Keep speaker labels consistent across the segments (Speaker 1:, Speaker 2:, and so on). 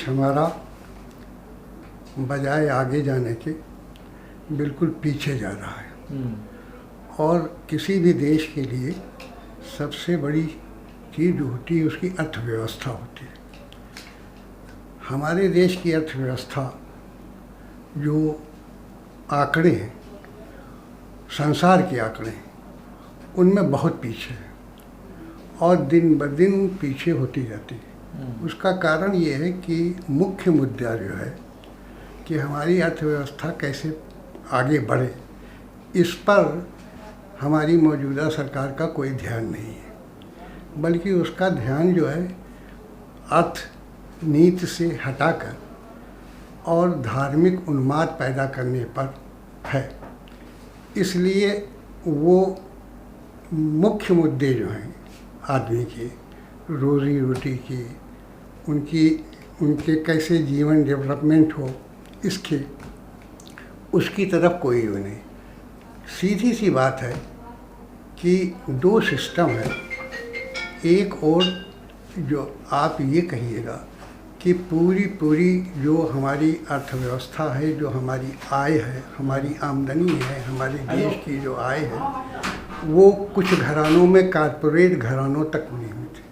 Speaker 1: हमारा बजाय आगे जाने के बिल्कुल पीछे जा रहा है। और किसी भी देश के लिए सबसे बड़ी चीज़ जो होती है उसकी अर्थव्यवस्था होती है। हमारे देश की अर्थव्यवस्था जो आंकड़े हैं, संसार के आंकड़े हैं, उनमें बहुत पीछे है और दिन ब दिन पीछे होती जाती है। उसका कारण ये है कि मुख्य मुद्दा जो है कि हमारी अर्थव्यवस्था कैसे आगे बढ़े, इस पर हमारी मौजूदा सरकार का कोई ध्यान नहीं है, बल्कि उसका ध्यान जो है अर्थनीति से हटाकर और धार्मिक उन्माद पैदा करने पर है। इसलिए वो मुख्य मुद्दे जो हैं आदमी के रोज़ी रोटी की, उनके कैसे जीवन डेवलपमेंट हो, उसकी तरफ कोई वो नहीं। सीधी सी बात है कि दो सिस्टम है। एक और जो आप ये कहिएगा कि पूरी जो हमारी अर्थव्यवस्था है, जो हमारी आय है, हमारी आमदनी है, हमारे देश की जो आय है, वो कुछ घरानों में, कारपोरेट घरानों तक नहीं हुई थी।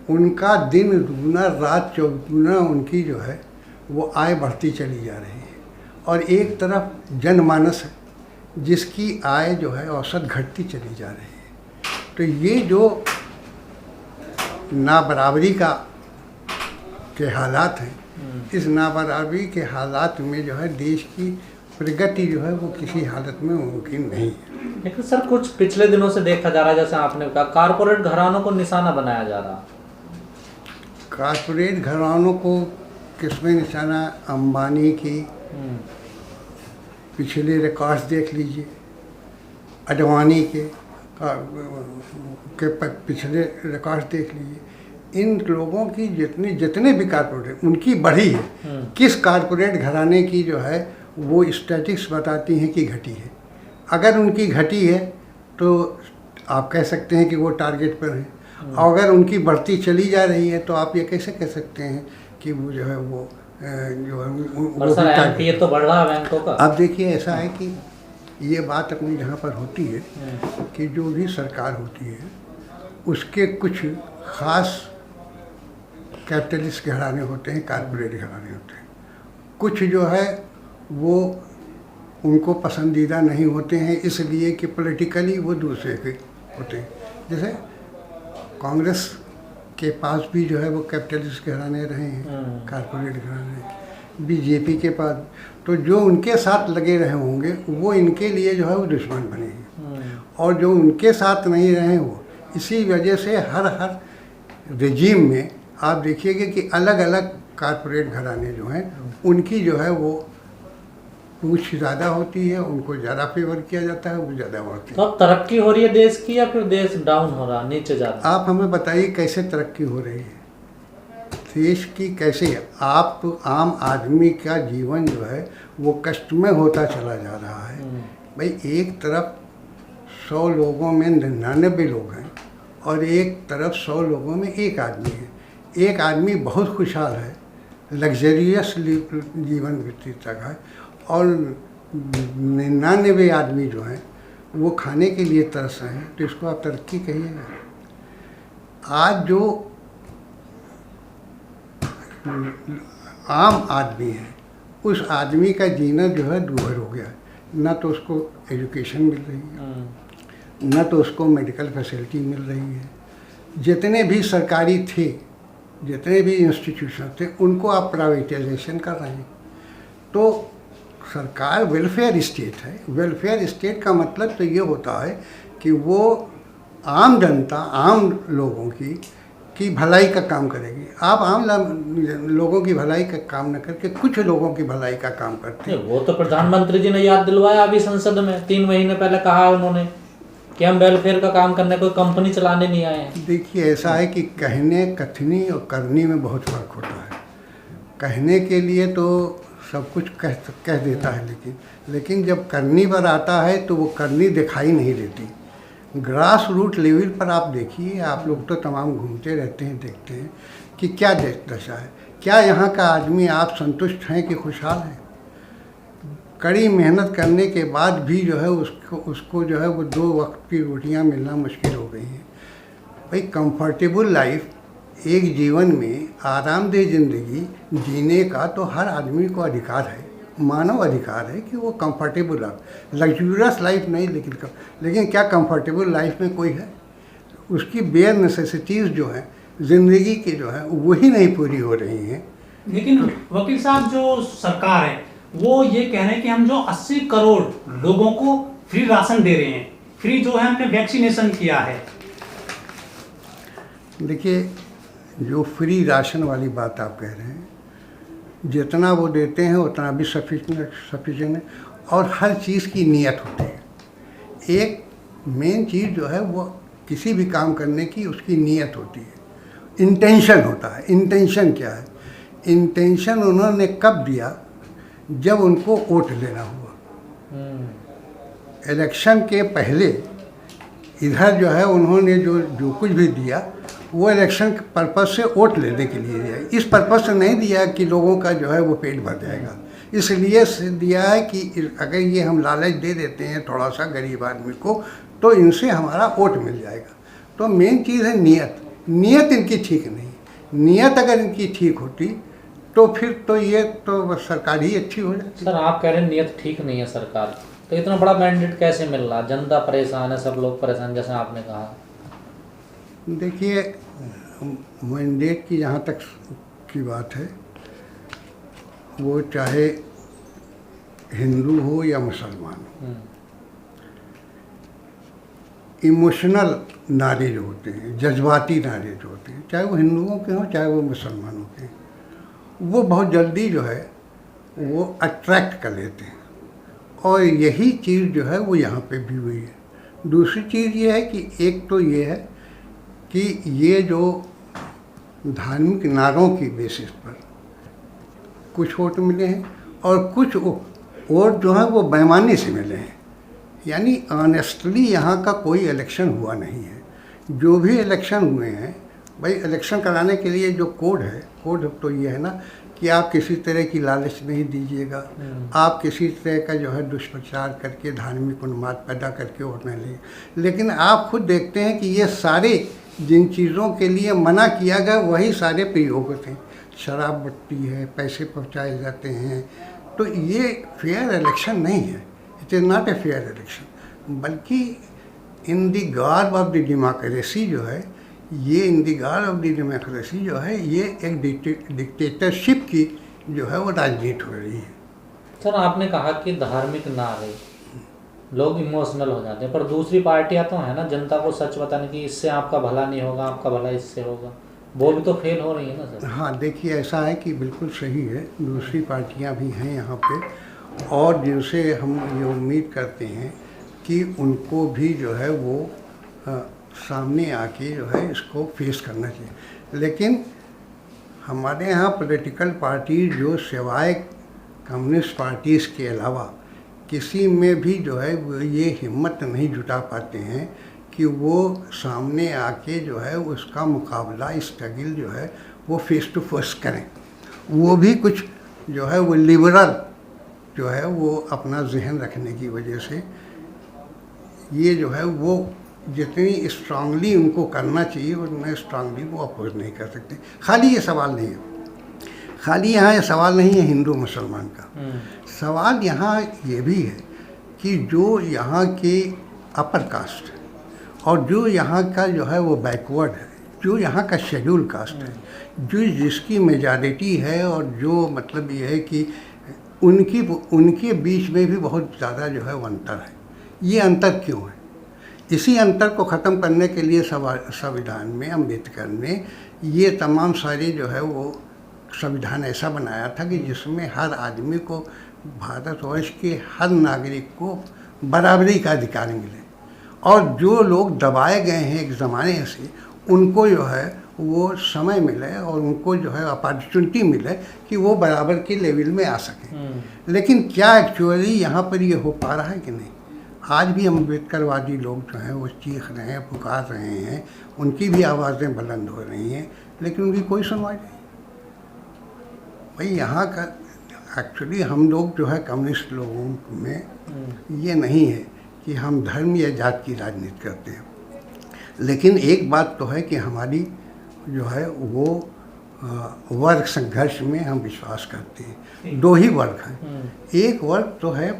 Speaker 1: उनका दिन दुगुना रात चौगुना उनकी जो है वो आय बढ़ती चली जा रही है, और एक तरफ जनमानस है जिसकी आय जो है औसत घटती चली जा रही है। तो ये जो नाबराबरी के हालात हैं, इस नाबराबरी के हालात में जो है देश की प्रगति जो है वो किसी हालत में मुमकिन नहीं है।
Speaker 2: लेकिन सर कुछ पिछले दिनों से देखा जा रहा है, जैसे आपने कहा, कारपोरेट घरानों को निशाना बनाया जा रहा।
Speaker 1: कारपोरेट घरानों को किसमें निशाना? अंबानी की पिछले रिकॉर्ड्स देख लीजिए, अडवाणी के पिछले रिकॉर्ड्स देख लीजिए। इन लोगों की जितने भी कारपोरेट उनकी बढ़ी है, किस कारपोरेट घराने की जो है वो स्टैटिस्टिक्स बताती हैं कि घटी है। अगर उनकी घटी है तो आप कह सकते हैं कि वो टारगेट पर हैं, और अगर उनकी बढ़ती चली जा रही है तो आप ये कैसे कह सकते हैं कि वो जो है वो
Speaker 2: ये तो बढ़ रहा है बैंकों का।
Speaker 1: अब देखिए, ऐसा है कि ये बात अपनी जहाँ पर होती है कि जो भी सरकार होती है उसके कुछ ख़ास कैपिटलिस्ट घराने होते हैं, कारपोरेट घराने होते हैं। कुछ जो है वो उनको पसंदीदा नहीं होते हैं, इसलिए कि पॉलिटिकली वो दूसरे के होते हैं। जैसे कांग्रेस के पास भी जो है वो कैपिटलिस्ट घराने रहे हैं, कारपोरेट घराने। बीजेपी के पास तो जो उनके साथ लगे रहे होंगे वो इनके लिए जो है वो दुश्मन बने हैं, और जो उनके साथ नहीं रहे वो इसी वजह से हर रिजीम में आप देखिएगा कि अलग अलग कारपोरेट घराने जो हैं उनकी जो है वो पूछ ज़्यादा होती है, उनको ज़्यादा फेवर किया जाता है, वो ज़्यादा बढ़ते हैं।
Speaker 2: तो अब तरक्की हो रही है देश की या फिर देश डाउन हो रहा, नीचे जा रहा?
Speaker 1: आप हमें बताइए कैसे तरक्की हो रही है देश की? कैसे आप आम आदमी का जीवन जो है वो कष्ट में होता चला जा रहा है। भाई, एक तरफ 100 लोगों में 99 लोग हैं और एक तरफ 100 लोगों में एक आदमी है। एक आदमी बहुत खुशहाल है, लग्जरियस जीवन व्यतीत कर रहा है, और 99 आदमी जो हैं वो खाने के लिए तरस रहे हैं। तो इसको आप तरक्की कहिएगा? आज जो आम आदमी है उस आदमी का जीना जो है दूभर हो गया है। ना तो उसको एजुकेशन मिल रही है, ना तो उसको मेडिकल फैसिलिटी मिल रही है। जितने भी सरकारी थे, जितने भी इंस्टीट्यूशन थे, उनको आप प्राइवेटाइजेशन कर रहे हैं। तो सरकार वेलफेयर स्टेट है। वेलफेयर स्टेट का मतलब तो ये होता है कि वो आम जनता, आम लोगों की भलाई का काम करेगी। आप आम लोगों की भलाई का काम न करके कुछ लोगों की भलाई का काम करते हैं।
Speaker 2: वो तो प्रधानमंत्री जी ने याद दिलवाया अभी संसद में, 3 महीने पहले कहा उन्होंने कि हम वेलफेयर का काम करने, कोई कंपनी चलाने नहीं आए हैं।
Speaker 1: देखिए, ऐसा है कि कहने, कथनी और करनी में बहुत फ़र्क होता है। कहने के लिए तो सब कुछ कह देता है, लेकिन जब करनी पर आता है तो वो करनी दिखाई नहीं देती। ग्रास रूट लेवल पर आप देखिए, आप लोग तो तमाम घूमते रहते हैं, देखते हैं कि क्या दशा है, क्या यहाँ का आदमी आप संतुष्ट हैं कि खुशहाल हैं? कड़ी मेहनत करने के बाद भी जो है उसको जो है वो 2 वक्त की रोटियाँ मिलना मुश्किल हो गई हैं। भाई कंफर्टेबल लाइफ, एक जीवन में आरामदेह ज़िंदगी जीने का तो हर आदमी को अधिकार है, मानव अधिकार है कि वो कंफर्टेबल लाइफ, लग्जूरियस लाइफ नहीं, लेकिन क्या कंफर्टेबल लाइफ में कोई है? उसकी बेयर नेसेसिटीज़ जो है ज़िंदगी की जो है वही नहीं पूरी हो रही हैं।
Speaker 3: लेकिन वकील साहब, जो सरकार है वो ये कह रहे हैं कि हम जो 80 करोड़ लोगों को फ्री राशन दे रहे हैं, फ्री जो है हमने वैक्सीनेशन किया है।
Speaker 1: देखिए, जो फ्री राशन वाली बात आप कह रहे हैं, जितना वो देते हैं उतना भी सफिशिएंट है, और हर चीज़ की नीयत होती है। एक मेन चीज़ जो है वो किसी भी काम करने की उसकी नीयत होती है, इंटेंशन होता है। इंटेंशन क्या है? इंटेंशन उन्होंने कब दिया? जब उनको वोट लेना हुआ। इलेक्शन के पहले इधर जो है उन्होंने जो कुछ भी दिया वो इलेक्शन के पर्पज़ से वोट लेने के लिए दिया, इस पर्पज़ से नहीं दिया कि लोगों का जो है वो पेट भर जाएगा। इसलिए से दिया है कि अगर ये हम लालच दे देते हैं थोड़ा सा गरीब आदमी को तो इनसे हमारा वोट मिल जाएगा। तो मेन चीज़ है नीयत। नीयत इनकी ठीक नहीं। नीयत अगर इनकी ठीक होती तो फिर तो ये तो सरकार ही अच्छी हो जाती।
Speaker 2: सर, आप कह रहे हैं नीयत ठीक नहीं है सरकार, तो इतना बड़ा मैंडेट कैसे मिल रहा? जनता परेशान है, सब लोग परेशान, जैसे आपने कहा।
Speaker 1: देखिए, मैंडेट की जहाँ तक की बात है, वो चाहे हिंदू हो या मुसलमान हो, इमोशनल नारे जो होते हैं, जज्बाती नारे जो होते हैं, चाहे वो हिंदुओं के हों चाहे वो मुसलमानों के हों, वो बहुत जल्दी जो है वो अट्रैक्ट कर लेते हैं। और यही चीज़ जो है वो यहाँ पे भी हुई है। दूसरी चीज़ ये है कि एक तो ये है कि ये जो धार्मिक नारों की बेसिस पर कुछ वोट मिले हैं और कुछ वोट जो है वो बेईमानी से मिले हैं। यानी ऑनेस्टली यहाँ का कोई इलेक्शन हुआ नहीं है। जो भी इलेक्शन हुए हैं, भाई इलेक्शन कराने के लिए जो कोड है, कोड तो ये है ना कि आप किसी तरह की लालच नहीं दीजिएगा, आप किसी तरह का जो है दुष्प्रचार करके धार्मिक उन्माद पैदा करके वोट नहीं लीजिए। लेकिन आप खुद देखते हैं कि ये सारे जिन चीज़ों के लिए मना किया गया वही सारे प्रयोग थे। शराब बट्टी है, पैसे पहुंचाए जाते हैं, तो ये फेयर इलेक्शन नहीं है। It is not a fair election, बल्कि in the garb of the democracy जो है, ये in the garb of the democracy जो है, ये एक डिक्टेटरशिप की जो है वो राजनीति हो रही है।
Speaker 2: सर, आपने कहा कि धार्मिक नारे लोग इमोशनल हो जाते हैं, पर दूसरी पार्टियां तो है ना जनता को सच बताने की, इससे आपका भला नहीं होगा, आपका भला इससे होगा, वो भी तो फेल हो रही है ना सर।
Speaker 1: हाँ, देखिए ऐसा है कि बिल्कुल सही है, दूसरी पार्टियां भी हैं यहाँ पे और जिनसे हम ये उम्मीद करते हैं कि उनको भी जो है वो सामने आके जो है इसको फेस करना चाहिए। लेकिन हमारे यहाँ पॉलिटिकल पार्टी जो सिवाय कम्युनिस्ट पार्टीज़ के अलावा किसी में भी जो है वो ये हिम्मत नहीं जुटा पाते हैं कि वो सामने आके जो है उसका मुकाबला, स्ट्रगल जो है वो फेस टू फेस करें। वो भी कुछ जो है वो लिबरल जो है वो अपना जहन रखने की वजह से ये जो है वो जितनी स्ट्रांगली उनको करना चाहिए उतना स्ट्रांगली वो अपोज नहीं कर सकते। खाली ये सवाल नहीं है, खाली यहाँ ये सवाल नहीं है हिंदू मुसलमान का, सवाल यहाँ ये भी है कि जो यहाँ के अपर कास्ट और जो यहाँ का जो है वो बैकवर्ड है, जो यहाँ का शेड्यूल कास्ट है, जो जिसकी मेजॉरिटी है और जो मतलब ये है कि उनके बीच में भी बहुत ज़्यादा जो है वो अंतर है। ये अंतर क्यों है? इसी अंतर को ख़त्म करने के लिए संविधान में अम्बेडकर ने ये तमाम सारे जो है वो संविधान ऐसा बनाया था कि जिसमें हर आदमी को, भारतवर्ष के हर नागरिक को बराबरी का अधिकार मिले और जो लोग दबाए गए हैं एक ज़माने से उनको जो है वो समय मिले और उनको जो है अपॉर्चुनिटी मिले कि वो बराबर के लेवल में आ सकें। लेकिन क्या एक्चुअली यहाँ पर ये हो पा रहा है कि नहीं? आज भी अम्बेडकरवादी लोग जो हैं वो चीख रहे हैं, पुकार रहे हैं, उनकी भी आवाज़ें बुलंद हो रही हैं, लेकिन उनकी कोई सुनवाई नहीं। भाई यहाँ का एक्चुअली हम लोग जो है कम्युनिस्ट लोगों में ये नहीं है कि हम धर्म या जात की राजनीति करते हैं, लेकिन एक बात तो है कि हमारी जो है वो वर्ग संघर्ष में हम विश्वास करते हैं। दो ही वर्ग हैं, एक वर्ग तो है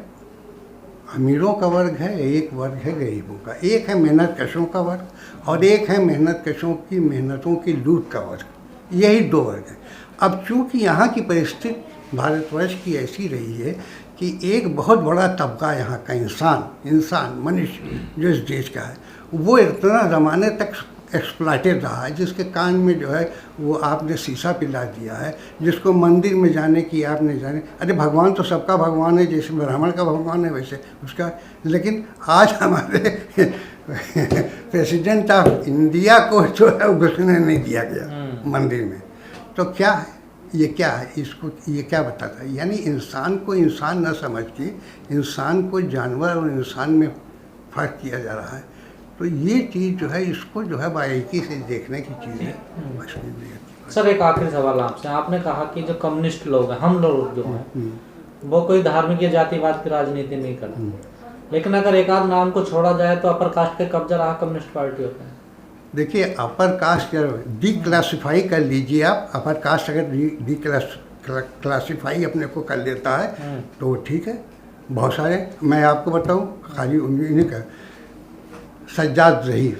Speaker 1: अमीरों का वर्ग है, एक वर्ग है गरीबों का, एक है मेहनत कशों का वर्ग और एक है मेहनत कशों की मेहनतों की लूट का वर्ग। यही दो वर्ग हैं। अब चूँकि यहाँ की परिस्थिति भारतवर्ष की ऐसी रही है कि एक बहुत बड़ा तबका यहाँ का इंसान मनुष्य जो इस देश का है वो इतना ज़माने तक एक्सप्लॉइटेड रहा है, जिसके कान में जो है वो आपने शीशा पिला दिया है, जिसको मंदिर में जाने की आपने जाने, अरे भगवान तो सबका भगवान है, जैसे ब्राह्मण का भगवान है वैसे उसका। लेकिन आज हमारे प्रेसिडेंट ऑफ इंडिया को जो है घुसने नहीं दिया गया मंदिर में। तो क्या है ये, क्या है इसको, ये क्या बताता है? यानी इंसान को इंसान न समझ के इंसान को जानवर और इंसान में फ़र्क किया जा रहा है। तो ये चीज़ जो है इसको जो है बारीकी से देखने की चीज़ है।
Speaker 2: सर एक आखिरी सवाल आपसे, आपने कहा कि जो कम्युनिस्ट लोग हैं, हम लोग जो हैं वो कोई धार्मिक या जातिवाद की राजनीति नहीं करते, लेकिन अगर एक आध नाम को छोड़ा जाए तो अपर कास्ट पे कब्जा रहा कम्युनिस्ट पार्टी होता है। देखिए
Speaker 1: अपर कास्ट डी क्लासीफाई कर लीजिए आप, अपर कास्ट अगर डी क्लासीफाई अपने को कर लेता है तो ठीक है। बहुत सारे मैं आपको बताऊं, खाली उन्हीं का सज्जाद ज़हीर,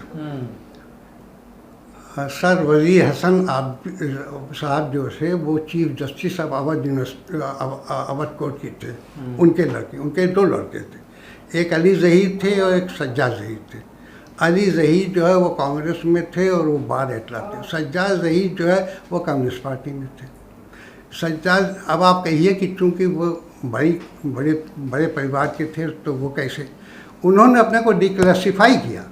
Speaker 1: सर वज़ीर हसन साहब जो थे वो chief justice of Awadh court के थे, उनके लड़के, उनके दो लड़के थे, एक अली ज़हीर थे और एक सज्जाद ज़हीर थे। अली ज़हीर जो है वो कांग्रेस में थे और वो बार एटला थे, सज्जाद ज़हीर जो है वो कम्युनिस्ट पार्टी में थे। सज्जाद, अब आप कहिए कि चूँकि वो बड़े परिवार के थे तो वो कैसे, उन्होंने अपने को डिक्लासिफाई किया।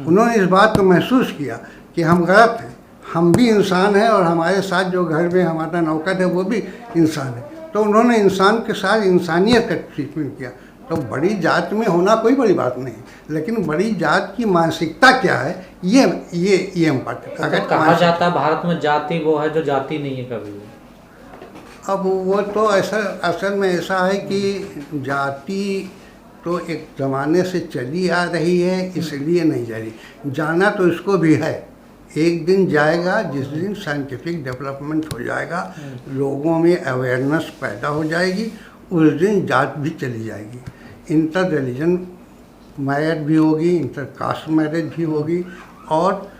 Speaker 1: उन्होंने इस बात को महसूस किया कि हम गलत हैं, हम भी इंसान हैं और हमारे साथ जो घर में हमारा नौकर है वो भी इंसान है। तो उन्होंने इंसान के साथ इंसानियत का ट्रीटमेंट किया। तो बड़ी जात में होना कोई बड़ी बात नहीं, लेकिन बड़ी जात की मानसिकता क्या है ये इम्पोर्टेंट।
Speaker 2: अगर कहा जाता है भारत में जाति वो है जो जाति नहीं है कभी।
Speaker 1: अब वो तो ऐसा असल में ऐसा है कि जाति तो एक ज़माने से चली आ रही है, इसलिए नहीं जा रही। जाना तो इसको भी है, एक दिन जाएगा जिस दिन साइंटिफिक डेवलपमेंट हो जाएगा, लोगों में अवेयरनेस पैदा हो जाएगी, उस दिन जात भी चली जाएगी। इंटर रिलीजन मैरिज भी होगी, इंटर कास्ट मैरिज भी होगी, और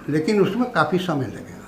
Speaker 1: लेकिन उसमें काफ़ी समय लगेगा।